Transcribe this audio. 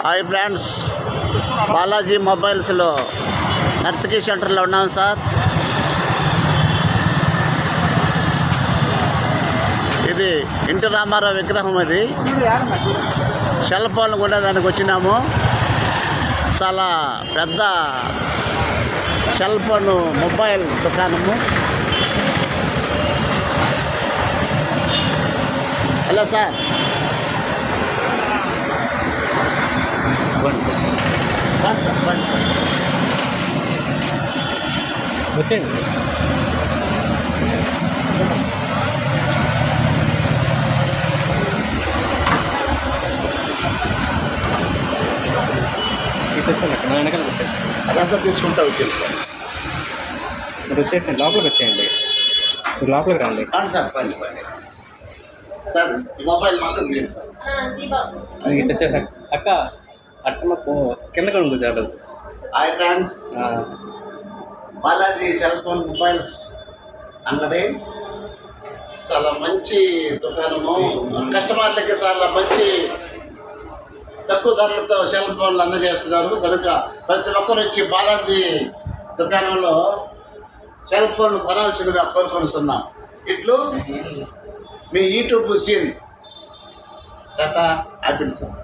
Hi friends, Balaji మొబైల్స్లో నర్తకి సెంటర్లో ఉన్నాం sir. ఇది ఎన్టీ రామారావు విగ్రహం. అది సెల్ ఫోన్ కూడా దానికి వచ్చినాము. చాలా పెద్ద సెల్ ఫోన్ మొబైల్ దుకాణము. Hello sir. వచ్చేయండి. నా వెనకాల వచ్చేయండి. అదంతా తీసుకుంటా వచ్చేది సార్. మీరు వచ్చేసండి, లోపలికి వచ్చేయండి. మీరు లోపలికి రండి. సార్ పండి సార్, మొబైల్ మాత్రం లేదు సార్. ఇటు వచ్చేసాక అక్క అట్లా కింద కూడా కూర్చోడు. Hi friends, Balaji cell phone mobiles అంగడి చాలా మంచి దుకాణము. కస్టమర్లకి చాలా మంచి తక్కువ ధరలతో సెల్ ఫోన్లు అందజేస్తున్నారు. కనుక ప్రతి ఒక్కరు వచ్చి బాలాజీ దుకాణంలో సెల్ ఫోన్ కొనాల్సిందిగా కోరుకొనిస్తున్నాం. ఇట్లు మీ యూట్యూబ్ సీన్ టాటా హ్యాపీ సార్.